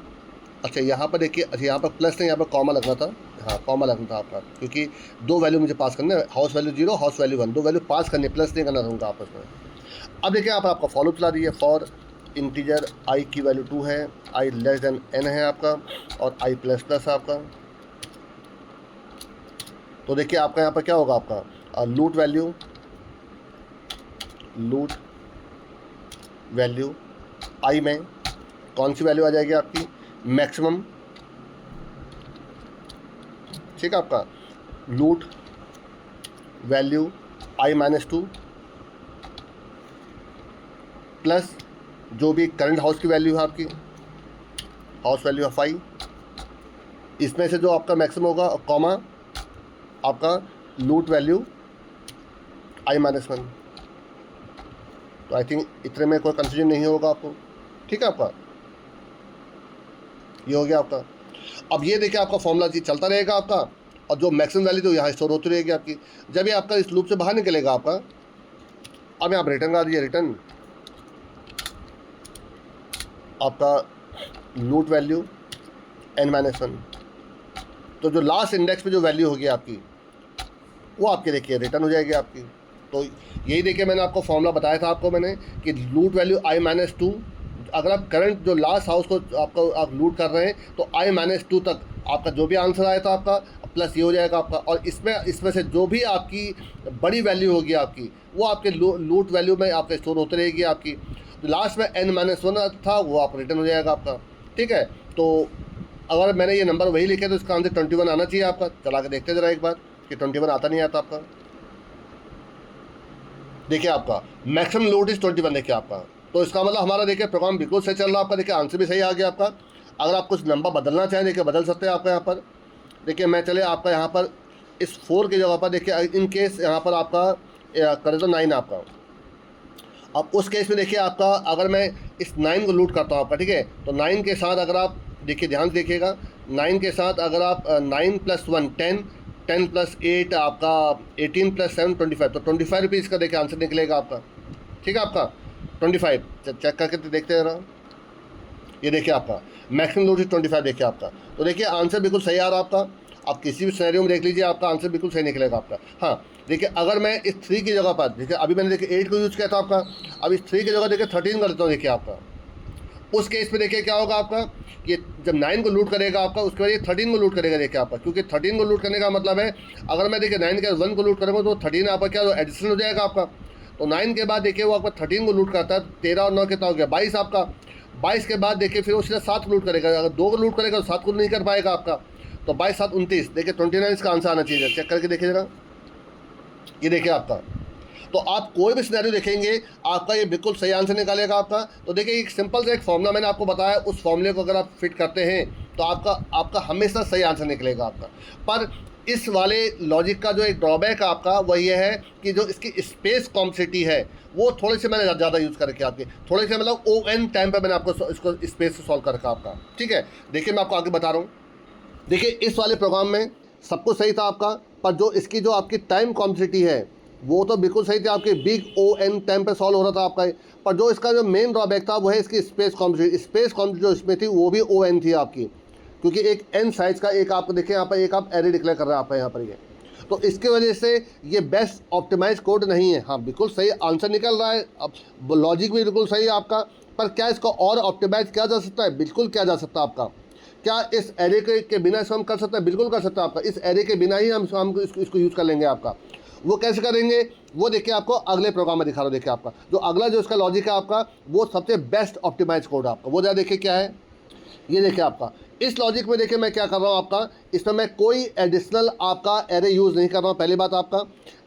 अच्छा यहाँ पर देखिए, अच्छा यहाँ पर प्लस नहीं, यहाँ पर कॉमा लगना था, हाँ कॉमा लगना था आपका, क्योंकि 2 वैल्यू मुझे पास करना है, house value 0 house value 1, 2 value pass करनी, प्लस नहीं करना था उनका आपस में। अब देखिए आप आपका फॉलो चला दीजिए, फॉर इंटीजर i की वैल्यू 2 है, i लेस देन n है आपका, और i प्लस प्लस आपका। तो देखिए आपका यहाँ पर क्या होगा आपका लूट वैल्यू i में कौन सी वैल्यू आ जाएगी आपकी, मैक्सिमम, ठीक है आपका। लूट वैल्यू i-2 प्लस जो भी करंट हाउस की वैल्यू है आपकी, हाउस वैल्यू ऑफ i, इसमें से जो आपका मैक्सिमम होगा, कॉमा आपका लूट वैल्यू i-1। तो आई थिंक इतने में कोई कंफ्यूजन नहीं होगा आपको, ठीक है आपका। ये हो गया आपका। अब ये देखिए आपका फॉर्मूला जी चलता रहेगा आपका, और जो मैक्सिमम वैल्यू तो यहाँ स्टोर होती रहेगी आपकी। जब ये आपका इस लूप से बाहर निकलेगा आपका, अब यहाँ आप रिटर्न करा दीजिए, रिटर्न आपका लूट वैल्यू n-1। तो जो लास्ट इंडेक्स पे जो वैल्यू होगी आपकी वो आपके देखिए रिटर्न हो जाएगी आपकी। तो यही देखिए मैंने आपको फॉर्मूला बताया था आपको मैंने कि लूट वैल्यू i-2, अगर आप करंट जो लास्ट हाउस को आप लूट कर रहे हैं तो i-2 तक आपका जो भी आंसर आया था आपका प्लस ये हो जाएगा आपका, और इसमें से जो भी आपकी बड़ी वैल्यू होगी आपकी वो आपके लूट वैल्यू में आपके स्टोर होती रहेगी आपकी। तो लास्ट में n-1 था वो आप रिटर्न हो जाएगा आपका, ठीक है। तो अगर मैंने ये नंबर वही लिखे तो इसका आंसर 21 आना चाहिए आपका। चला के देखते जरा एक बार कि 21 आता नहीं आता आपका। देखिए आपका मैक्सिमम लोड इज 21, देखिए आपका। तो इसका मतलब हमारा देखिए प्रोग्राम बिल्कुल सही चल रहा है आपका। देखिए आंसर भी सही आ गया आपका। अगर आप कुछ नंबर बदलना चाहें देखिए बदल सकते हैं आपका यहाँ पर। देखिए मैं चले आपका यहाँ पर इस 4 की जगह पर देखिए इन केस यहाँ पर आपका करें तो 9 आपका। अब उस केस में देखिए आपका अगर मैं इस 9 को लूट करता हूँ आपका, ठीक है, तो 9 के साथ अगर आप देखिए ध्यान से देखिएगा, 9 के साथ अगर आप 9 + 1 10, 10 + 8 आपका 18 + 7 25, तो 25 रुपीज़ का देखिए आंसर निकलेगा आपका, ठीक है आपका 25। चेक करके देखते रहा, ये देखिए आपका मैक्सिमम लूट 25 देखिए आपका। तो देखिए आंसर बिल्कुल सही आ रहा आपका। आप किसी भी सिनेरियो में देख लीजिए आपका आंसर बिल्कुल सही निकलेगा आपका। हाँ देखिए अगर मैं इस 3 की जगह पर देखिए अभी मैंने देखिए 8 को यूज़ किया था आपका, अब इस 3 की जगह देखिए 13 कर देता हूँ देखिए आपका। उस केस में देखिए क्या होगा आपका, ये जब 9 को लूट करेगा आपका उसके बाद ये 13 को लूट करेगा देखिए आपका, क्योंकि 13 को लूट करने का मतलब है अगर मैं देखिए 9 के 1 को लूट करूँगा तो 13 आपका क्या एडिशन हो जाएगा आपका। तो 9 के बाद देखिए वो आपका 13 को लूट करता है, 13 और 9 कितना हो गया 22 आपका। 22 के बाद देखिए फिर वो सीधा 7 लूट करेगा, अगर 2 को लूट करेगा तो 7 को नहीं कर पाएगा आपका। तो 22 7 29, देखिए 29 इसका आंसर आना चाहिए, चेक करके देखिए जरा, ये देखिए आपका। तो आप कोई भी सिनेरियो देखेंगे आपका ये बिल्कुल सही आंसर निकालेगा आपका। तो देखिए एक सिंपल सा एक फॉर्मूला मैंने आपको बताया, उस फॉर्मूले को अगर आप फिट करते हैं तो आपका हमेशा सही आंसर निकलेगा आपका। पर इस वाले लॉजिक का जो एक ड्रॉबैक आपका वो ये है कि जो इसकी स्पेस कॉम्प्लेक्सिटी है वो थोड़े से मैंने ज़्यादा यूज़ करके आपके थोड़े से मतलब ON टाइम पर मैंने आपको इसको स्पेस से सॉल्व करके आपका, ठीक है। देखिए मैं आपको आगे बता रहा हूँ, देखिए इस वाले प्रोग्राम में सब कुछ सही था आपका, पर जो इसकी जो आपकी टाइम कॉम्प्लेक्सिटी है वो तो बिल्कुल सही थी, आपके बिग ON टाइम पे सॉल्व हो रहा था आपका। पर जो इसका जो मेन ड्रॉबैक था वो है इसकी स्पेस कॉम्प्लेक्सिटी। स्पेस कॉम्प्लेक्सिटी जो इसमें थी वो भी ON थी आपकी, क्योंकि एक n साइज़ का एक आप देखें यहाँ पर एक आप एरे डिक्लेयर कर रहे हैं आप यहाँ पर ये, तो इसके वजह से ये बेस्ट ऑप्टिमाइज कोड नहीं है। हाँ बिल्कुल सही आंसर निकल रहा है, अब लॉजिक भी बिल्कुल सही है आपका, पर क्या इसको और ऑप्टिमाइज किया जा सकता है? बिल्कुल किया जा सकता है आपका। क्या इस एरे के बिना इसको हम कर सकते हैं? बिल्कुल कर सकते हैं आपका। इस एरे के बिना ही हम इसको यूज़ कर लेंगे आपका। वो कैसे करेंगे वो देखिए आपको अगले प्रोग्राम में दिखा रहा हूँ। देखिए आपका जो अगला जो इसका लॉजिक है आपका वो सबसे बेस्ट ऑप्टिमाइज कोड आपका, वो ज़रा देखिए क्या है। ये देखिए आपका इस लॉजिक में देखिए मैं क्या कर रहा हूँ आपका, इसमें मैं कोई एडिशनल आपका एरे यूज़ नहीं कर रहा हूँ पहली बात आपका।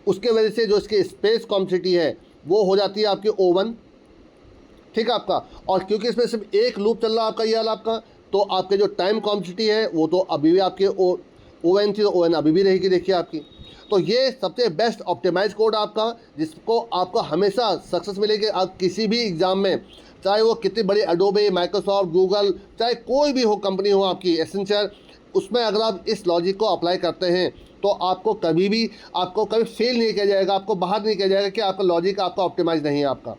उसके वजह से जो इसकी स्पेस कॉम्प्लेक्सिटी है वो हो जाती है आपकी O1, ठीक है आपका। और क्योंकि इसमें सिर्फ एक लूप चल रहा है आपका ये वाला आपका, तो आपके जो टाइम कॉम्प्लेक्सिटी है वो तो अभी भी आपके ON थी, तो ON अभी भी रहेगी देखिए आपकी। तो ये सबसे बेस्ट ऑप्टिमाइज कोड आपका, जिसको आपको हमेशा सक्सेस मिलेगी। आप किसी भी एग्ज़ाम में, चाहे वो कितनी बड़ी एडोबे, माइक्रोसॉफ्ट, गूगल, चाहे कोई भी हो कंपनी हो आपकी एसेंशियल, उसमें अगर आप इस लॉजिक को अप्लाई करते हैं तो आपको कभी फेल नहीं किया जाएगा, आपको बाहर नहीं किया जाएगा कि आपका लॉजिक आपका ऑप्टिमाइज नहीं है आपका।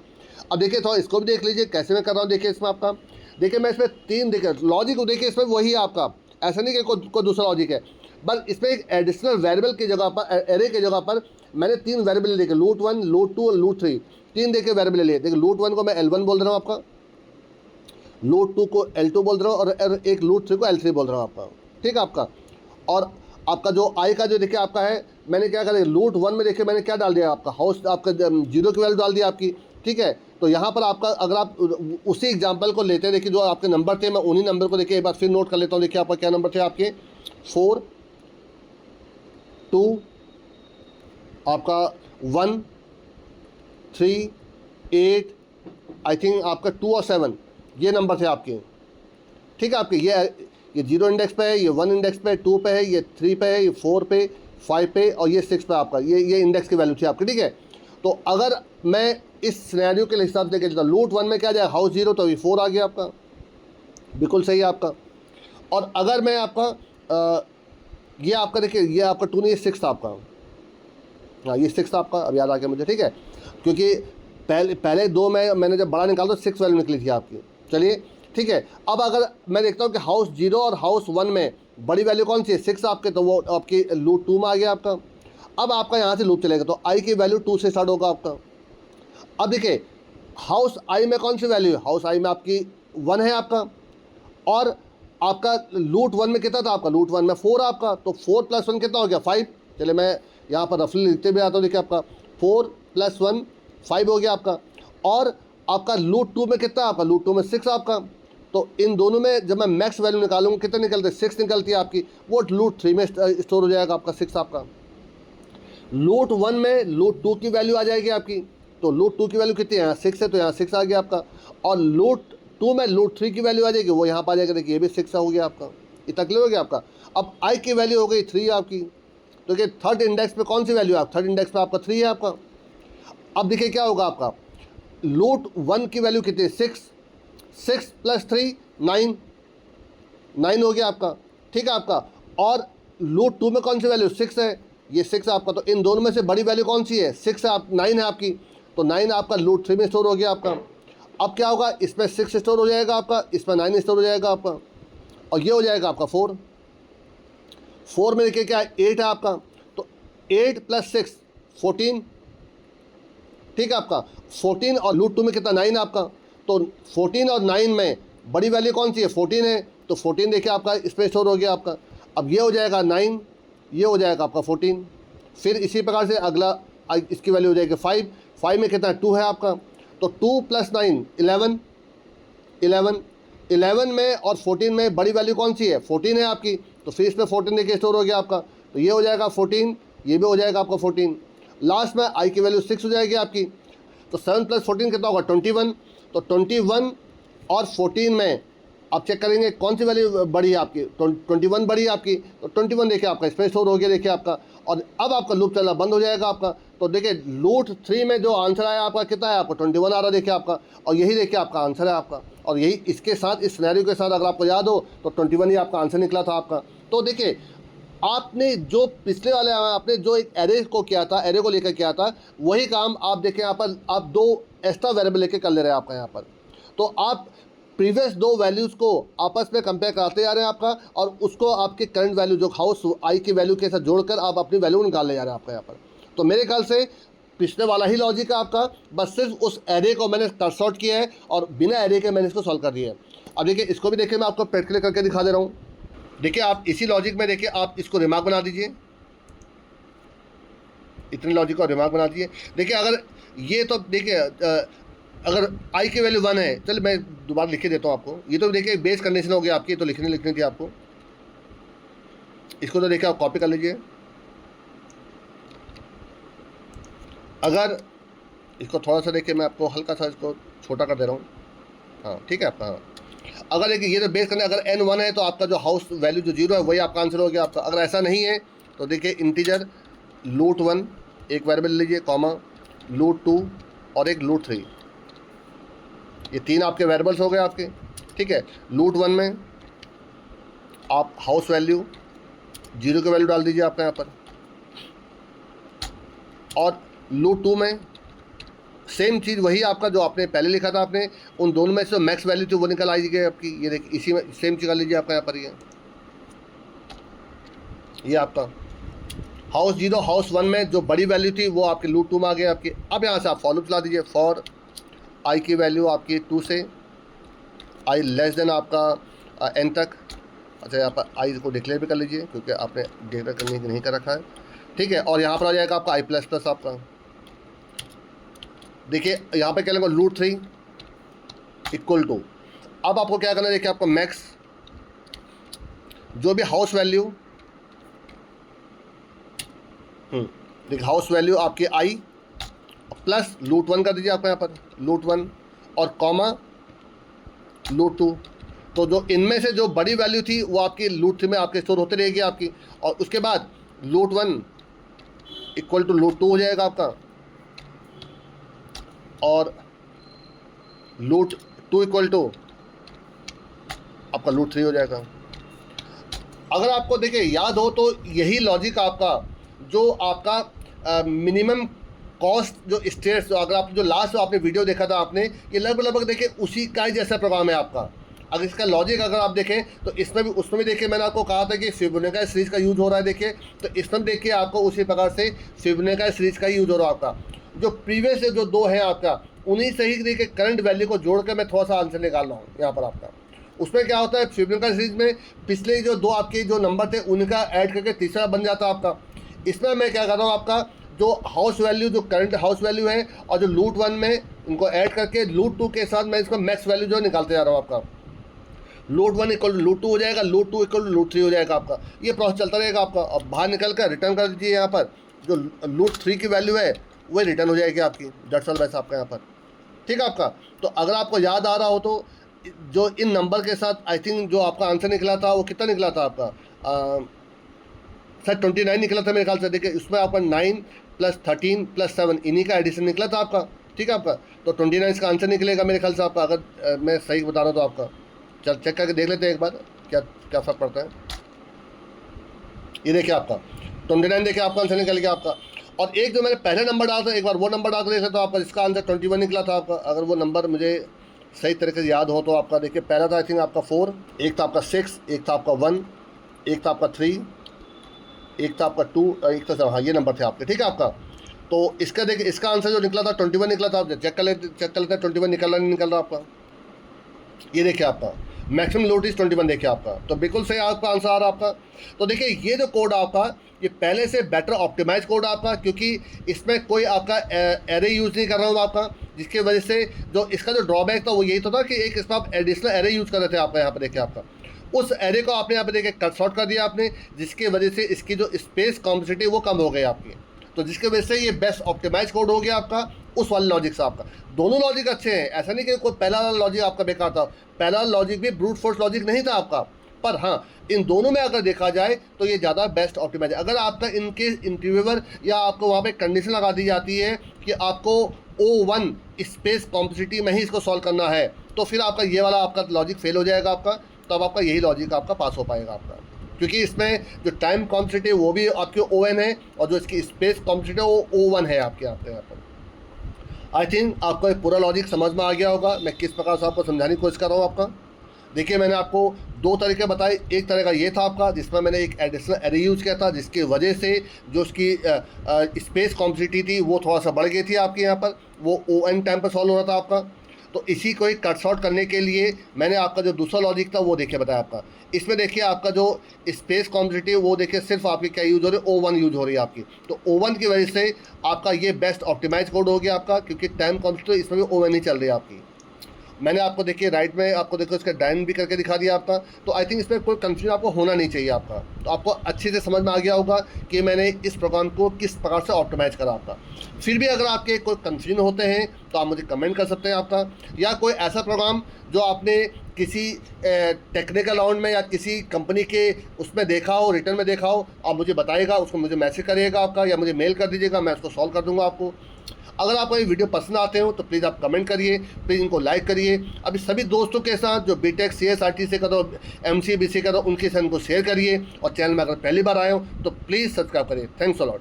अब देखिए थोड़ा इसको भी देख लीजिए कैसे मैं कर रहा हूँ। देखिए इसमें आपका देखिए मैं इसमें 3 देखिए लॉजिक को देखिए इसमें वही है आपका, ऐसा नहीं कि कोई दूसरा लॉजिक है, बस इसमें एक एडिशनल वेरिएबल की जगह पर, एरे की जगह पर मैंने 3 वेरिएबल देखे, लूट 1, लूट 2 और लूट 3, 3 देखे वेरिएबल लिए। देखिए लूट 1 को मैं L1 बोल रहा हूँ आपका, लूट 2 को L2 बोल रहा हूँ और एक लूट 3 को L3 बोल रहा हूँ आपका, ठीक है आपका। और आपका जो आई का जो देखिए आपका है, मैंने क्या करा लूट 1 में देखिए मैंने क्या डाल दिया आपका हाउस, आपका 0 की वैल्यू डाल दिया आपकी, ठीक है। तो यहाँ पर आपका अगर आप उसी एग्जाम्पल को लेते हैं, देखिए जो आपके नंबर थे मैं उन्हीं नंबर को देखिए एक बार फिर नोट कर लेता हूँ। देखिए आपका क्या नंबर थे आपके 4 2 आपका 1 3 8 आई थिंक आपका 2 और 7 ये नंबर थे आपके, ठीक है आपके। ये 0 इंडेक्स पे है, ये 1 इंडेक्स पे, 2 पे है, ये 3 पे है, ये 4 पे, 5 पे और ये 6 पे आपका ये इंडेक्स की वैल्यू थी आपकी, ठीक है। तो अगर मैं इस सिनेरियो के हिसाब से चलता लूट 1 में क्या जाए हाउस 0, तो ये 4 आ गया आपका, बिल्कुल सही है आपका। और अगर मैं आपका ये आपका देखिए ये आपका 2 नहीं, ये 6 था आपका, हाँ ये 6 था आपका, अब याद आ गया मुझे, ठीक है। क्योंकि पहले 2 में मैंने जब बड़ा निकाला तो 6 वैल्यू निकली थी आपकी, चलिए ठीक है। अब अगर मैं देखता हूँ कि हाउस 0 और हाउस 1 में बड़ी वैल्यू कौन सी है 6 आपके, तो वो आपकी लूट 2 में आ गया आपका। अब आपका यहाँ से लूप चलेगा तो आई की वैल्यू 2 से स्टार्ट होगा आपका। अब देखिए हाउस आई में कौन सी वैल्यू है, हाउस आई में आपकी 1 है आपका, और आपका लूट 1 में कितना था आपका, लूट 1 में 4 आपका, तो 4 + 1 कितना हो गया 5। चलिए मैं यहाँ पर रफली लिखते भी आता हूँ, देखिए आपका 4 + 1 5 हो गया आपका। और आपका लूट 2 में कितना आपका, लूट 2 में 6 आपका। तो इन दोनों में जब मैं मैक्स वैल्यू निकालूंगा कितना निकलते 6 निकलती है आपकी, वो लूट 3 में स्टोर हो जाएगा आपका 6 आपका। लूट 1 में लूट 2 की वैल्यू आ जाएगी आपकी, तो लूट 2 की वैल्यू कितनी है, यहाँ 6 है तो यहाँ 6 आ गया आपका। और लूट 2 में लूट 3 की वैल्यू आ जाएगी, वो यहाँ पर आ जाएगा, देखिए ये भी 6 हो गया आपका, इतना क्लियर हो गया आपका। अब आई की वैल्यू हो गई 3 आपकी, तो देखिए थर्ड इंडेक्स पे कौन सी वैल्यू है, थर्ड इंडेक्स पे आपका 3 है आपका। अब देखिए क्या होगा आपका, लूट 1 की वैल्यू कितनी है 6 + 3 9 हो गया आपका, ठीक है आपका। और लूट 2 में कौन सी वैल्यू 6 है, ये 6 आपका। तो इन दोनों में से बड़ी वैल्यू कौन सी है 6 है, 9 है आपकी, तो 9 आपका लूट 3 में स्टोर हो गया आपका। अब क्या होगा, इसमें 6 स्टोर हो जाएगा आपका, इसमें 9 स्टोर हो जाएगा आपका, और ये हो जाएगा आपका 4 में देखिए क्या है 8 है आपका, तो 8 + 6 14, ठीक है आपका। 14 और लूट 2 में कितना 9 आपका, तो 14 और 9 में बड़ी वैल्यू कौन सी है 14 है, तो 14 देखिए आपका इसमें स्टोर हो गया आपका। अब ये हो जाएगा 9, ये हो जाएगा आपका 14। फिर इसी प्रकार से अगला इसकी वैल्यू हो जाएगी 5 में कितना 2 है आपका, तो 2 + 9 11, 11 11 में और 14 में बड़ी वैल्यू कौन सी है? 14 है आपकी, तो फिर इसमें 14 देखिए स्टोर हो गया आपका, तो ये हो जाएगा 14, ये भी हो जाएगा आपका 14। लास्ट में आई की वैल्यू 6 हो जाएगी आपकी, तो 7 + 14 कितना होगा? 21। तो 21 और 14 में आप चेक करेंगे कौन सी वैल्यू बड़ी है आपकी, 21 बड़ी है आपकी, तो 21 देखिए आपका इसमें स्टोर हो गया देखिए आपका, और अब आपका लूप चलना बंद हो जाएगा आपका। तो देखिए लूप 3 में जो आंसर आया आपका कितना है? आपको 21 आ रहा है देखिए आपका, और यही देखिए आपका आंसर है आपका, और यही इसके साथ इस सिनेरियो के साथ अगर आपको याद हो तो 21 ही आपका आंसर निकला था आपका। तो देखिए आपने जो पिछले वाले आपने जो एक एरे को किया था, एरे को लेकर किया था, वही काम आप देखें यहाँ पर आप 2 एक्स्ट्रा वेरिएबल लेके कर ले रहे हैं आपका यहाँ पर। तो आप प्रीवियस 2 वैल्यूज़ को आपस में कंपेयर कराते जा रहे हैं आपका, और उसको आपके करंट वैल्यू जो हाउस आई की वैल्यू के साथ जोड़कर आप अपनी वैल्यू निकालने जा रहे हैं आपका यहाँ पर। तो मेरे ख्याल से पिछले वाला ही लॉजिक है आपका, बस सिर्फ उस एरे को मैंने कट शॉर्ट किया है और बिना एरे के मैंने इसको सॉल्व कर दिया है। अब देखिए इसको भी देखिए मैं आपको प्रैक्टिकली करके दिखा दे रहा हूँ। देखिए आप इसी लॉजिक में देखिए आप इसको रिमार्क बना दीजिए, इतने लॉजिक को रिमार्क बना दीजिए। देखिए अगर ये तो देखिए अगर आई की वैल्यू 1 है, चल मैं दोबारा लिख के देता हूँ आपको। ये तो देखिए बेस कंडीशन हो गई आपकी, तो लिखनी थी आपको, इसको तो देखिए आप कॉपी कर लीजिए। अगर इसको थोड़ा सा देखिए मैं आपको हल्का सा इसको छोटा कर दे रहा हूँ, हाँ ठीक है आपका। हाँ अगर देखिए ये तो बेस करना, अगर n 1 है तो आपका जो हाउस वैल्यू जो 0 है वही आपका आंसर हो गया आपका। अगर ऐसा नहीं है तो देखिए इंटीजर लूट 1 एक वेरिएबल लीजिए, कॉमा लूट 2 और एक लूट 3, ये 3 आपके वेरिएबल्स हो गए आपके, ठीक है। लूट 1 में आप हाउस वैल्यू 0 की वैल्यू डाल दीजिए आपका यहाँ पर, और लूट 2 में सेम चीज़ वही आपका जो आपने पहले लिखा था आपने, उन दोनों में से मैक्स वैल्यू थी वो निकल आई गई आपकी। ये देखिए इसी में सेम चीज़ कर लीजिए आपका यहाँ पर, ये आपका हाउस 0 हाउस 1 में जो बड़ी वैल्यू थी वो आपकी लूट 2 में आ गई आपकी। अब यहाँ से आप फॉलो चला दीजिए, फॉर आई की वैल्यू आपकी 2 से आई लेस देन आपका n तक। अच्छा यहाँ पर आई को डिक्लेयर भी कर लीजिए क्योंकि आपने डिक्लेयर करने नहीं कर रखा है, ठीक है। और यहाँ पर आ जाएगा आपका आई प्लस प्लस आपका। देखिए यहाँ पे क्या लेंगे लूट 3 इक्वल टू, अब आपको क्या करना है देखिए आपको मैक्स जो भी हाउस वैल्यू देखिए हाउस वैल्यू आपकी आई प्लस लूट 1 कर दीजिए आपको यहाँ पर, लूट 1 और कॉमा लूट 2। तो जो इनमें से जो बड़ी वैल्यू थी वो आपकी लूट 3 में आपके स्टोर होते रहेगी आपकी, और उसके बाद लूट 1 इक्वल टू लूट 2 हो जाएगा आपका, और लूट 2 इक्वल टू आपका लूट 3 हो जाएगा। अगर आपको देखिए याद हो तो यही लॉजिक आपका जो आपका मिनिमम कॉस्ट जो स्टेट्स, अगर आप जो लास्ट आपने वीडियो देखा था आपने, ये लगभग देखिए उसी का ही जैसा प्रोग्राम है आपका। अगर इसका लॉजिक अगर आप देखें तो इसमें भी उसमें भी देखिए मैंने आपको कहा था कि फिबोनाची सीरीज का यूज़ हो रहा है, देखिए तो इसमें देखिए आपको उसी प्रकार से फिबोनाची सीरीज का ही यूज़ हो रहा है आपका। जो प्रीवियस जो 2 हैं आपका उन्हीं से ही देखिए करंट वैल्यू को जोड़ कर मैं थोड़ा सा आंसर निकाल रहा हूँ यहाँ पर आपका। उसमें क्या होता है फिबोनाची सीरीज में पिछले जो 2 आपके जो नंबर थे उनका ऐड करके तीसरा बन जाता है आपका। इसमें मैं क्या कर रहा हूँ आपका जो हाउस वैल्यू जो करंट हाउस वैल्यू है और जो लूट 1 में इनको ऐड करके लूट 2 के साथ मैं इसको मैक्स वैल्यू जो निकालते जा रहा हूँ आपका। लूट 1 इक्वल टू लूट 2 हो जाएगा, लूट 2 इक्वल टू लूट 3 हो जाएगा आपका। ये प्रोसेस चलता रहेगा आपका। अब बाहर निकल कर रिटर्न कर दीजिए, यहाँ पर जो लूट 3 की वैल्यू है वही रिटर्न हो जाएगी आपकी, दैट्स ऑल वैसा आपका यहाँ पर, ठीक है आपका। तो अगर आपको याद आ रहा हो तो जो इन नंबर के साथ आई थिंक जो आपका आंसर निकला था वो कितना निकला था आपका, सर 29 निकला था मेरे ख्याल से। देखिए इसमें आपका 9 + 13 + 7 इन्हीं का एडिशन निकला था आपका, ठीक है आपका। तो 29 का आंसर निकलेगा मेरे ख्याल से आपका, अगर मैं सही बता रहा हूँ तो आपका। चल चेक करके देख लेते हैं एक बार क्या क्या फ़र्क पड़ता है। ये देखिए आपका 29 देखिए आपका आंसर निकल गया आपका। और एक जो मैंने पहले नंबर डाला था एक बार वो नंबर डाल कर देखा तो आपका इसका आंसर 21 निकला था आपका। अगर वो नंबर मुझे सही तरीके से याद हो तो आपका देखिए पहला था आई थिंक आपका 4, एक था आपका 6, एक था आपका 1, एक था आपका 3, एक था आपका 2, एक था 7, हाँ ये नंबर थे आपके, ठीक है आपका। तो इसका देखिए इसका आंसर जो निकला था 21 निकला था। आप चेक कर लेते हैं 21 निकल रहा नहीं निकल रहा आपका। ये देखिए आपका मैक्सिमम लोड इज 21 देखिए आपका, तो बिल्कुल सही आपका आंसर आ रहा आपका। तो देखिए ये जो कोड आपका ये पहले से बेटर ऑप्टिमाइज कोड आपका, क्योंकि इसमें कोई आपका एरे यूज़ नहीं कर रहा हूँ आपका, जिसकी वजह से जो इसका जो ड्रॉबैक था वो यही तो था कि एक इसमें आप एडिशनल एरे यूज़ कर रहे थे आपका, यहाँ पर देखिए आपका उस एरे को आपने यहाँ पे देखिए कट शॉर्ट कर दिया आपने, जिसकी वजह से इसकी जो स्पेस कॉम्प्लेक्सिटी वो कम हो गई आपकी। तो जिसकी वजह से ये बेस्ट ऑप्टिमाइज कोड हो गया आपका उस वाले लॉजिक से आपका। दोनों लॉजिक अच्छे हैं, ऐसा नहीं कि कोई पहला वाला लॉजिक आपका बेकार था, पहला लॉजिक भी ब्रूट फोर्स लॉजिक नहीं था आपका, पर हाँ इन दोनों में अगर देखा जाए तो ये ज़्यादा बेस्ट ऑप्टिमाइज। अगर आपका इनके इंटरव्यूअर या आपको वहाँ पे कंडीशन लगा दी जाती है कि आपको O1 स्पेस कॉम्प्लेक्सिटी में ही इसको सॉल्व करना है, तो फिर आपका ये वाला आपका लॉजिक फेल हो जाएगा आपका, तब आपका यही लॉजिक आपका पास हो पाएगा आपका, क्योंकि इसमें जो टाइम कॉम्प्लेक्सिटी वो भी आपके ON है और जो इसकी स्पेस कॉम्प्लेक्सिटी वो O1 है आपके यहाँ पर। आई थिंक आपको एक पूरा लॉजिक समझ में आ गया होगा मैं किस प्रकार से आपको समझाने की कोशिश कर रहा हूँ आपका। देखिए मैंने आपको दो तरीके बताए, एक तरह का ये था आपका जिसमें मैंने एक एडिशनल एरे यूज़ किया था, जिसकी वजह से जो उसकी स्पेस कॉम्प्लेक्सिटी थी वो थोड़ा सा बढ़ गई थी आपके यहाँ पर, वो ON टाइम पर सॉल्व हो रहा था आपका। तो इसी को एक कट शॉर्ट करने के लिए मैंने आपका जो दूसरा लॉजिक था वो देखिए बताया आपका। इसमें देखिए आपका जो स्पेस कॉम्प्लेक्सिटी वो देखिए सिर्फ आपकी क्या यूज़ हो रही है, O1 यूज़ हो रही है आपकी। तो O1 की वजह से आपका ये बेस्ट ऑप्टिमाइज कोड हो गया आपका, क्योंकि टाइम कॉम्प्लेक्सिटी इसमें भी O1 ही चल रही है आपकी। मैंने आपको देखिए राइट में आपको देखो इसका डायन भी करके दिखा दिया आपका। तो आई थिंक इसमें कोई कंफ्यूजन आपको होना नहीं चाहिए आपका। तो आपको अच्छे से समझ में आ गया होगा कि मैंने इस प्रोग्राम को किस प्रकार से ऑप्टिमाइज करा आपका। फिर भी अगर आपके कोई कंफ्यूजन होते हैं तो आप मुझे कमेंट कर सकते हैं आपका, या कोई ऐसा प्रोग्राम जो आपने किसी टेक्निकल राउंड में या किसी कंपनी के उसमें देखा हो, रिटर्न में देखा हो, आप मुझे बताइएगा, उसको मुझे मैसेज करिएगा आपका या मुझे मेल कर दीजिएगा, मैं उसको सॉल्व कर दूंगा आपको। अगर आपको ये वीडियो पसंद आते हो तो प्लीज़ आप कमेंट करिए, प्लीज़ इनको लाइक करिए। अभी सभी दोस्तों के साथ जो बीटेक CSRT से करो, MCA BCA करो, उनके साथ इनको शेयर करिए, और चैनल में अगर पहली बार आए हो तो प्लीज़ सब्सक्राइब करिए। Thanks a lot.